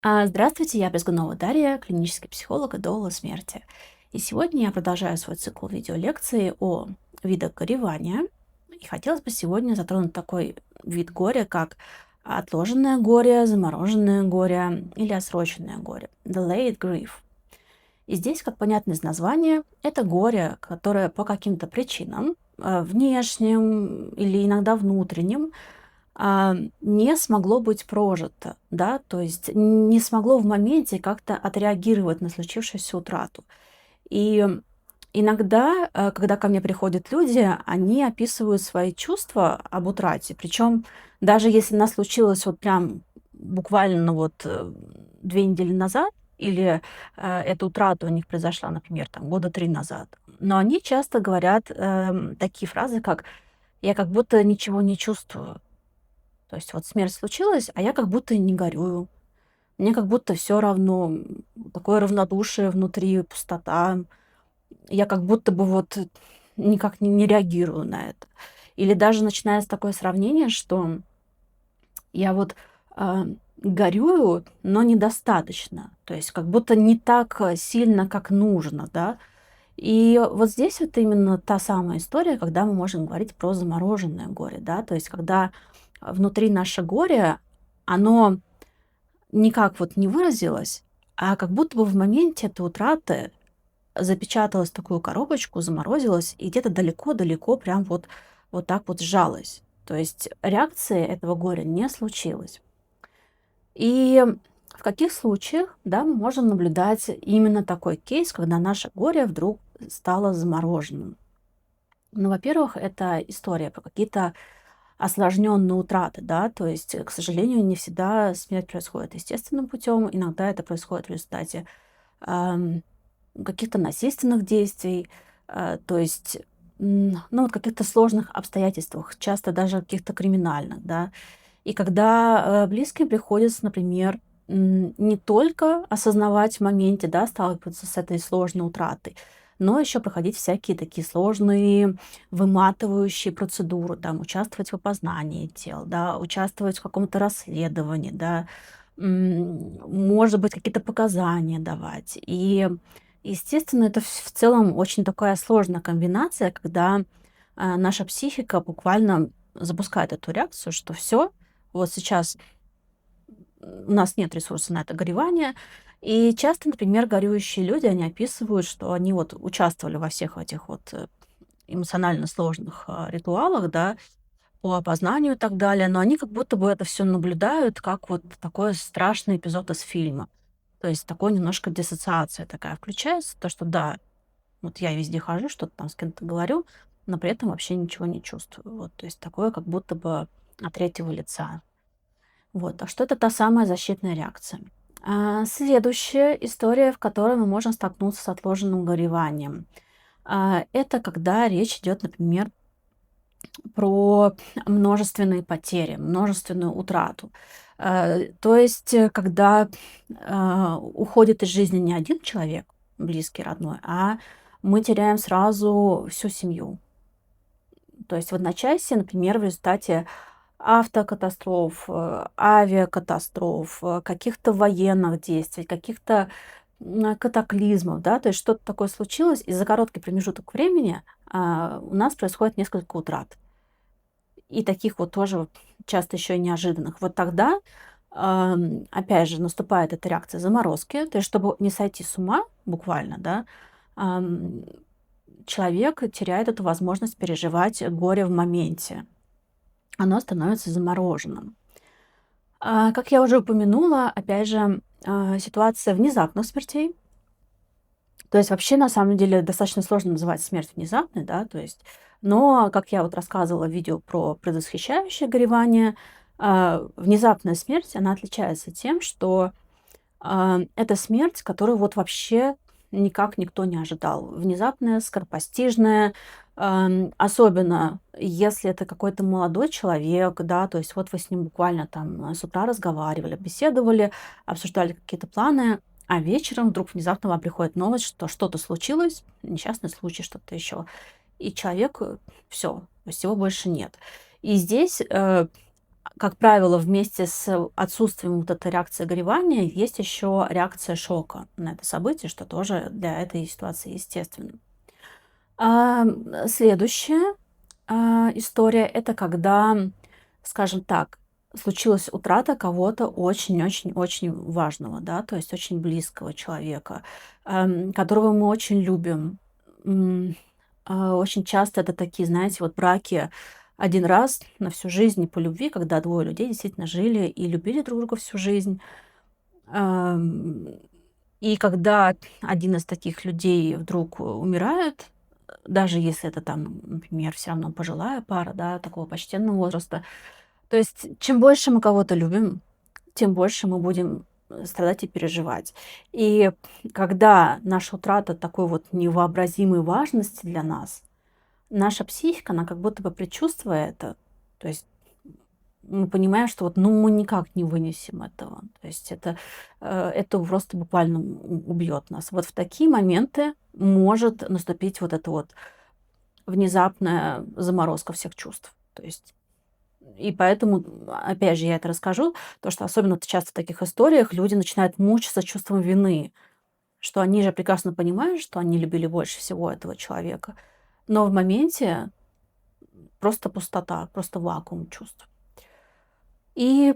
Здравствуйте, я Безгунова Дарья, клинический психолог и доула смерти. И сегодня я продолжаю свой цикл видеолекций о видах горевания. И хотелось бы сегодня затронуть такой вид горя, как отложенное горе, замороженное горе или отсроченное горе. Delayed grief. И здесь, как понятно из названия, это горе, которое по каким-то причинам, внешним или иногда внутренним, не смогло быть прожито, да, то есть не смогло в моменте как-то отреагировать на случившуюся утрату. И иногда, когда ко мне приходят люди, они описывают свои чувства об утрате, причем даже если она случилась вот прям буквально вот 2 недели назад, или эта утрата у них произошла, например, там, года 3 назад, но они часто говорят такие фразы, как «я как будто ничего не чувствую». То есть вот смерть случилась, а я как будто и не горюю. Мне как будто все равно, такое равнодушие внутри, пустота. Я как будто бы вот никак не реагирую на это. Или даже начиная с такое сравнение, что я вот, горюю, но недостаточно. То есть как будто не так, сильно, как нужно, да. И вот здесь вот именно та самая история, когда мы можем говорить про замороженное горе, да. То есть когда, внутри наше горе, оно никак вот не выразилось, а как будто бы в моменте этой утраты запечаталось в такую коробочку, заморозилось и где-то далеко-далеко прям вот так вот сжалось. То есть реакции этого горя не случилось. И в каких случаях, да, мы можем наблюдать именно такой кейс, когда наше горе вдруг стало замороженным? Ну, во-первых, это история про какие-то осложненные утраты, да, то есть, к сожалению, не всегда смерть происходит естественным путем, иногда это происходит в результате ам, каких-то насильственных действий, то есть, ну, вот каких-то сложных обстоятельствах, часто даже каких-то криминальных, да. И когда близким приходится, например, не только осознавать в моменте, да, сталкиваться с этой сложной утратой, но еще проходить всякие такие сложные, выматывающие процедуры, там, участвовать в опознании тел, да, участвовать в каком-то расследовании, да, может быть, какие-то показания давать. И, естественно, это в целом очень такая сложная комбинация, когда наша психика буквально запускает эту реакцию, что все, вот сейчас у нас нет ресурса на это горевание. И часто, например, горюющие люди, они описывают, что они вот участвовали во всех этих вот эмоционально сложных ритуалах, да, по опознанию и так далее, но они как будто бы это все наблюдают как вот такой страшный эпизод из фильма. То есть такой немножко диссоциация такая включается, то, что да, вот я везде хожу, что-то там с кем-то говорю, но при этом вообще ничего не чувствую. Вот, то есть такое как будто бы от третьего лица. Вот, так что это та самая защитная реакция. Следующая история, в которой мы можем столкнуться с отложенным гореванием. Это когда речь идет, например, про множественные потери, множественную утрату. То есть, когда уходит из жизни не один человек, близкий, родной, а мы теряем сразу всю семью. То есть в одночасье, например, в результате автокатастроф, авиакатастроф, каких-то военных действий, каких-то катаклизмов, да, то есть что-то такое случилось, и за короткий промежуток времени у нас происходит несколько утрат. И таких вот тоже вот часто еще и неожиданных. Вот тогда, опять же, наступает эта реакция заморозки. То есть, чтобы не сойти с ума, буквально, да, ам, человек теряет эту возможность переживать горе в моменте. Оно становится замороженным. Как я уже упомянула, опять же, ситуация внезапных смертей. То есть вообще, на самом деле, достаточно сложно называть смерть внезапной, да, то есть, но, как я вот рассказывала в видео про предвосхищающее горевание, внезапная смерть, она отличается тем, что это смерть, которую вот вообще никак никто не ожидал. Внезапная, скоропостижная, особенно если это какой-то молодой человек, да, то есть вот вы с ним буквально там с утра разговаривали, беседовали, обсуждали какие-то планы, а вечером вдруг внезапно вам приходит новость, что что-то случилось, несчастный случай, что-то еще. И человек, все, то есть его больше нет. И здесь Как правило, вместе с отсутствием вот этой реакции горевания есть еще реакция шока на это событие, что тоже для этой ситуации естественно. Следующая, история — это когда, скажем так, случилась утрата кого-то очень-очень-очень важного, да, то есть очень близкого человека, которого мы очень любим. М, Очень часто это такие, знаете, вот браки один раз на всю жизнь по любви, когда двое людей действительно жили и любили друг друга всю жизнь. Ам, и когда один из таких людей вдруг умирает, даже если это там, например, все равно пожилая пара, да, такого почтенного возраста. То есть чем больше мы кого-то любим, тем больше мы будем страдать и переживать. И когда наша утрата такой вот невообразимой важности для нас, наша психика, она как будто бы предчувствуя это, то есть мы понимаем, что вот, ну, мы никак не вынесем этого. То есть это просто буквально убьет нас. Вот в такие моменты может наступить вот это вот внезапная заморозка всех чувств. То есть и поэтому, опять же, я это расскажу, то, что особенно часто в таких историях люди начинают мучиться чувством вины, что они же прекрасно понимают, что они любили больше всего этого человека, но в моменте просто пустота, просто вакуум чувств. И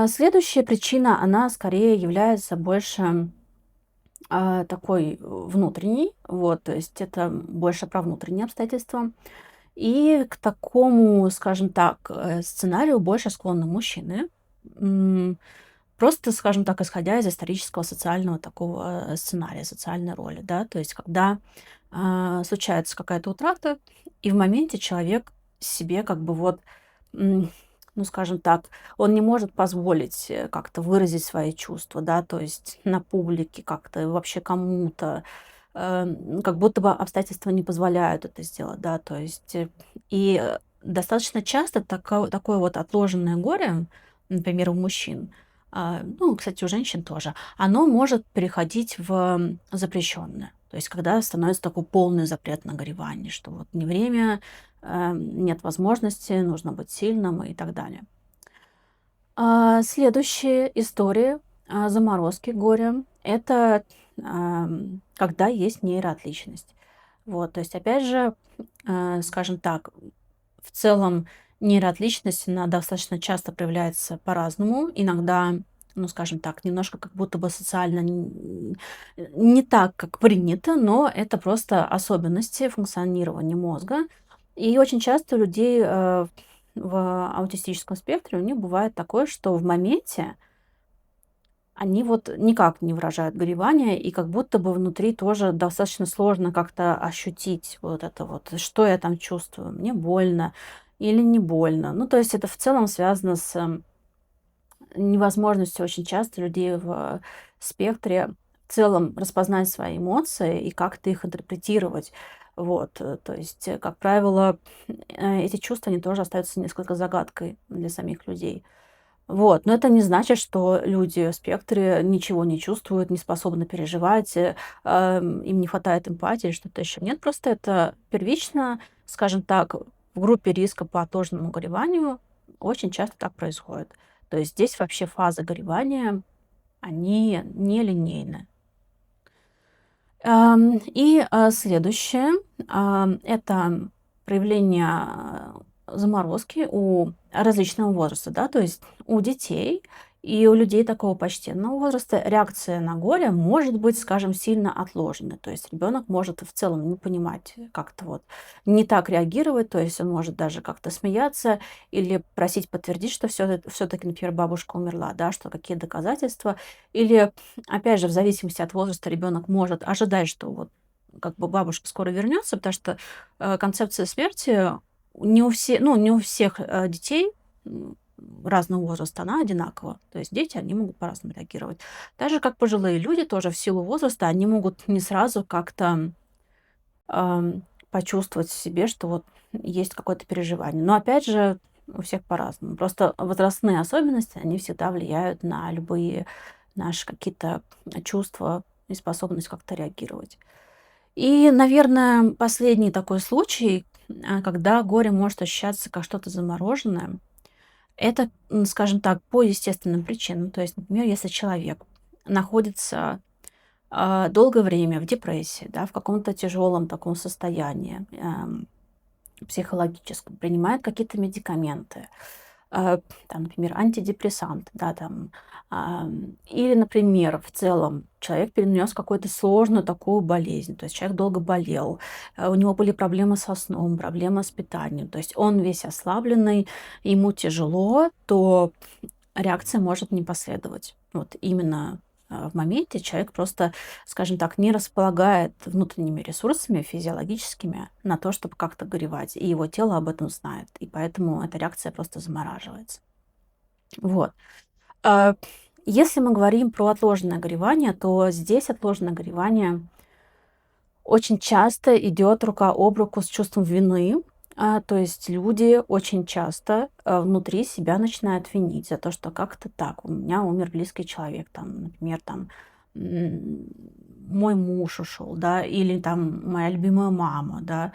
следующая причина, она скорее является больше такой внутренней, вот, то есть это больше про внутренние обстоятельства. И к такому, скажем так, сценарию больше склонны мужчины. М, Просто, скажем так, исходя из исторического социального такого сценария, социальной роли, да, то есть когда случается какая-то утрата, и в моменте человек себе как бы вот, м, ну, скажем так, он не может позволить как-то выразить свои чувства, да, то есть на публике как-то вообще кому-то, как будто бы обстоятельства не позволяют это сделать, да, то есть достаточно часто такое вот отложенное горе, например, у мужчин, ну, кстати, у женщин тоже, оно может переходить в запрещенное. То есть когда становится такой полный запрет на горевание, что вот не время, нет возможности, нужно быть сильным и так далее. Следующая история заморозки горя — это когда есть нейроотличность. Вот, то есть, опять же, скажем так, в целом нейроотличность, она достаточно часто проявляется по-разному. Иногда, ну, скажем так, немножко как будто бы социально не так, как принято, но это просто особенности функционирования мозга. И очень часто у людей в аутистическом спектре у них бывает такое, что в моменте они вот никак не выражают горевания, и как будто бы внутри тоже достаточно сложно как-то ощутить вот это вот, что я там чувствую, мне больно или не больно. Ну, то есть это в целом связано с невозможностью очень часто людей в спектре в целом распознать свои эмоции и как-то их интерпретировать. Вот, то есть, как правило, эти чувства, они тоже остаются несколько загадкой для самих людей. Вот, но это не значит, что люди в спектре ничего не чувствуют, не способны переживать, им не хватает эмпатии, что-то еще. Нет, просто это первично, скажем так, в группе риска по отложенному гореванию очень часто так происходит. То есть здесь вообще фазы горевания, они нелинейны. Следующее, это проявление заморозки у различного возраста, да, то есть у детей и у людей такого почтенного возраста реакция на горе может быть, скажем, сильно отложенной. То есть ребенок может в целом не понимать, как-то вот не так реагировать, то есть он может даже как-то смеяться или просить подтвердить, что все-таки, например, бабушка умерла, да, что какие доказательства, или опять же, в зависимости от возраста ребенок может ожидать, что вот как бы бабушка скоро вернется, потому что концепция смерти не у всех детей разного возраста она одинакова. То есть дети, они могут по-разному реагировать. Так же, как пожилые люди, тоже в силу возраста, они могут не сразу как-то почувствовать в себе, что вот есть какое-то переживание. Но опять же, у всех по-разному. Просто возрастные особенности, они всегда влияют на любые наши какие-то чувства и способность как-то реагировать. И, наверное, последний такой случай, когда горе может ощущаться как что-то замороженное, Это, скажем так, по естественным причинам. То есть, например, если человек находится долгое время в депрессии, да, в каком-то тяжелом таком состоянии, психологическом, принимает какие-то медикаменты, там, например, антидепрессанты, да, там, или, например, в целом человек перенес какую-то сложную такую болезнь, то есть человек долго болел, у него были проблемы со сном, проблемы с питанием, то есть он весь ослабленный, ему тяжело, то реакция может не последовать. Вот именно в моменте человек просто, скажем так, не располагает внутренними ресурсами физиологическими на то, чтобы как-то горевать. И его тело об этом знает. И поэтому эта реакция просто замораживается. Вот. А, Если мы говорим про отложенное горевание, то здесь отложенное горевание очень часто идет рука об руку с чувством вины. То есть люди очень часто внутри себя начинают винить за то, что как-то так, у меня умер близкий человек, там, например, там, м, мой муж ушел, да, или там моя любимая мама, да.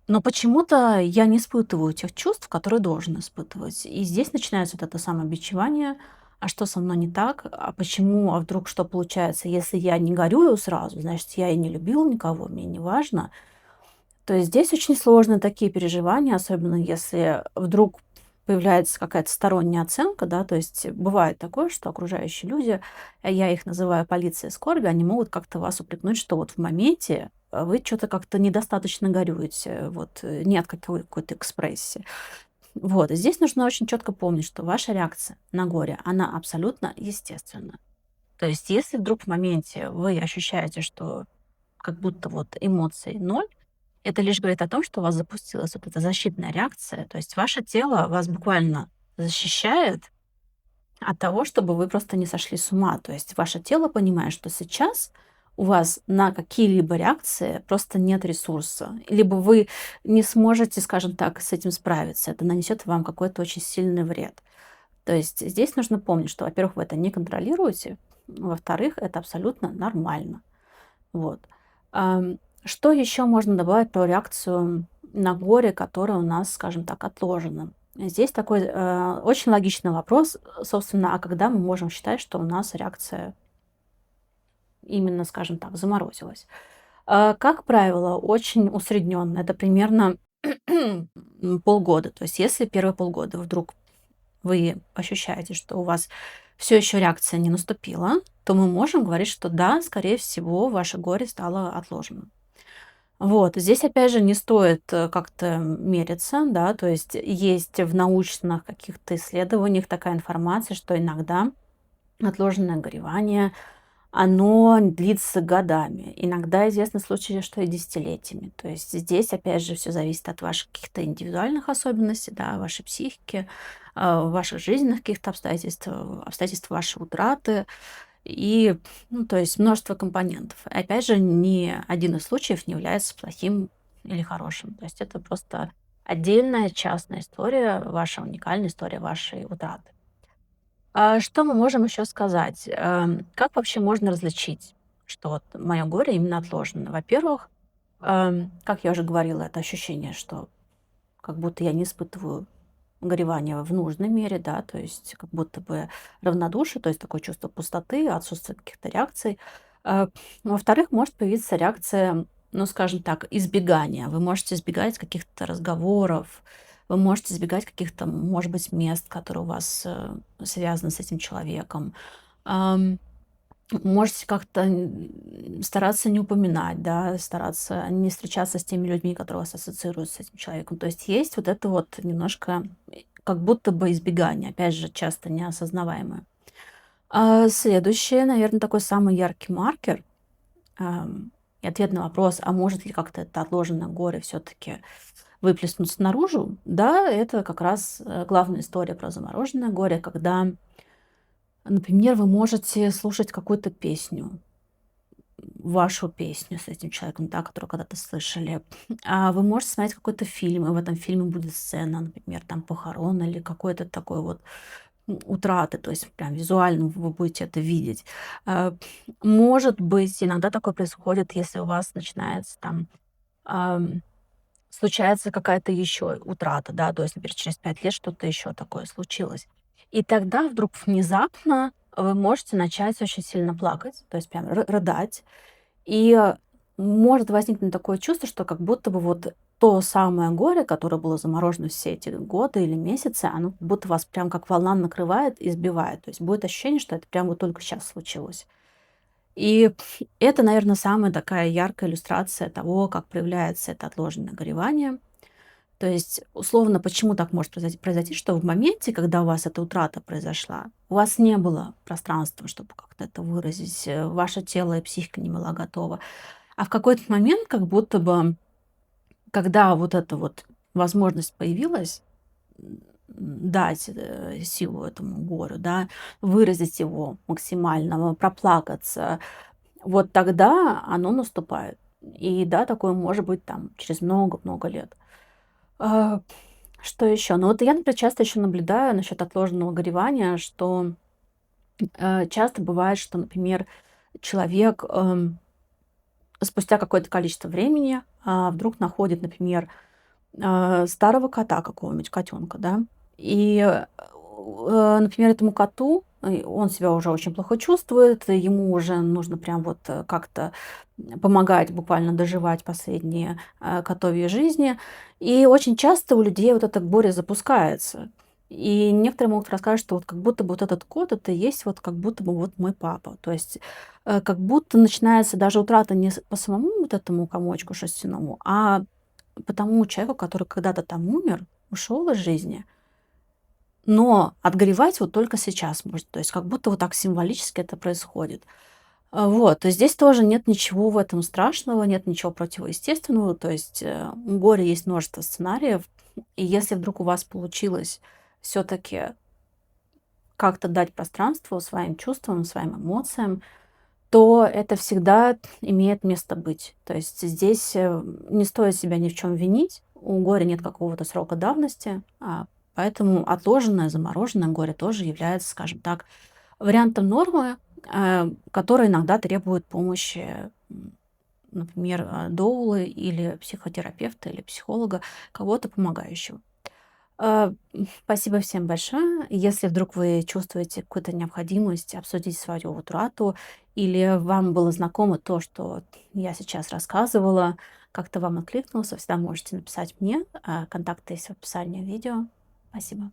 Но почему-то я не испытываю тех чувств, которые должен испытывать. И здесь начинается вот это самобичевание. А что со мной не так? А почему? А вдруг что получается? Если я не горюю сразу, значит, я и не любил никого, мне не важно. То есть здесь очень сложно такие переживания, особенно если вдруг появляется какая-то сторонняя оценка, да, то есть бывает такое, что окружающие люди, я их называю полицией скорби, они могут как-то вас упрекнуть, что вот в моменте вы что-то как-то недостаточно горюете, вот нет какой-то экспрессии. Вот, и здесь нужно очень четко помнить, что ваша реакция на горе, она абсолютно естественна. То есть если вдруг в моменте вы ощущаете, что как будто вот эмоций ноль, это лишь говорит о том, что у вас запустилась вот эта защитная реакция. То есть ваше тело вас буквально защищает от того, чтобы вы просто не сошли с ума. То есть ваше тело понимает, что сейчас у вас на какие-либо реакции просто нет ресурса. Либо вы не сможете, скажем так, с этим справиться. Это нанесет вам какой-то очень сильный вред. То есть здесь нужно помнить, что, во-первых, вы это не контролируете, во-вторых, это абсолютно нормально. Вот. Что еще можно добавить про реакцию на горе, которая у нас, скажем так, отложена? Здесь такой очень логичный вопрос, собственно, а когда мы можем считать, что у нас реакция именно, скажем так, заморозилась? Как правило, очень усредненно. Это примерно полгода. То есть если первые полгода вдруг вы ощущаете, что у вас все еще реакция не наступила, то мы можем говорить, что да, скорее всего, ваше горе стало отложенным. Вот, здесь опять же не стоит как-то мериться, да, то есть в научных каких-то исследованиях такая информация, что иногда отложенное горевание, оно длится годами. Иногда известны случаи, что и десятилетиями. То есть здесь, опять же, все зависит от ваших каких-то индивидуальных особенностей, да, вашей психики, ваших жизненных каких-то обстоятельств, обстоятельств вашей утраты и, ну, то есть множество компонентов. Опять же, ни один из случаев не является плохим или хорошим. То есть это просто отдельная частная история, ваша уникальная история вашей утраты. Что мы можем еще сказать? Как вообще можно различить, что вот мое горе именно отложено? Во-первых, как я уже говорила, это ощущение, что как будто я не испытываю горевания в нужной мере, да, то есть как будто бы равнодушие, то есть такое чувство пустоты, отсутствие каких-то реакций. А, Во-вторых, может появиться реакция, ну, скажем так, избегания. Вы можете избегать каких-то разговоров, вы можете избегать каких-то, может быть, мест, которые у вас связаны с этим человеком. Ам, Можете как-то стараться не упоминать, да, стараться не встречаться с теми людьми, которые вас ассоциируют с этим человеком. То есть есть вот это вот немножко как будто бы избегание, опять же, часто неосознаваемое. Следующее, наверное, такой самый яркий маркер и ответ на вопрос, а может ли как-то это отложенное горе все-таки выплеснуться наружу? Да, это как раз главная история про замороженное горе, когда, например, вы можете слушать какую-то песню, вашу песню с этим человеком, да, которую когда-то слышали. А вы можете смотреть какой-то фильм, и в этом фильме будет сцена, например, там похорон или какой-то такой вот утраты, то есть прям визуально вы будете это видеть. А, Может быть, иногда такое происходит, если у вас начинается там случается какая-то еще утрата, да, то есть, например, через 5 лет что-то еще такое случилось. И тогда вдруг внезапно вы можете начать очень сильно плакать, то есть прям рыдать. И может возникнуть такое чувство, что как будто бы вот то самое горе, которое было заморожено все эти годы или месяцы, оно как будто вас прям как волна накрывает и сбивает. То есть будет ощущение, что это прям вот только сейчас случилось. И это, наверное, самая такая яркая иллюстрация того, как проявляется это отложенное горевание. То есть, условно, почему так может произойти, что в моменте, когда у вас эта утрата произошла, у вас не было пространства, чтобы как-то это выразить, ваше тело и психика не была готова. А в какой-то момент, как будто бы, когда вот эта вот возможность появилась, дать силу этому горю, да, выразить его максимально, проплакаться, вот тогда оно наступает. И да, такое может быть там через много-много лет. А, Что еще? Ну вот я, например, часто еще наблюдаю насчет отложенного горевания, что часто бывает, что, например, человек спустя какое-то количество времени вдруг находит, например, старого кота какого-нибудь, котенка, да. И, например, этому коту, он себя уже очень плохо чувствует, ему уже нужно прям вот как-то помогать буквально доживать последние котовьи жизни. И очень часто у людей вот это горе запускается. И некоторые могут рассказать, что вот как будто бы вот этот кот, это и есть вот как будто бы вот мой папа. То есть как будто начинается даже утрата не по самому вот этому комочку шерстяному, а по тому человеку, который когда-то там умер, ушел из жизни, но отгоревать вот только сейчас может. То есть как будто вот так символически это происходит. Вот, и здесь тоже нет ничего в этом страшного, нет ничего противоестественного. То есть у горя есть множество сценариев. И если вдруг у вас получилось все-таки как-то дать пространство своим чувствам, своим эмоциям, то это всегда имеет место быть. То есть здесь не стоит себя ни в чем винить. У горя нет какого-то срока давности, поэтому отложенное, замороженное горе тоже является, скажем так, вариантом нормы, который иногда требует помощи, например, доулы или психотерапевта или психолога, кого-то помогающего. Спасибо всем большое. Если вдруг вы чувствуете какую-то необходимость обсудить свою утрату или вам было знакомо то, что я сейчас рассказывала, как-то вам откликнулось, вы всегда можете написать мне. Контакты есть в описании видео. Спасибо.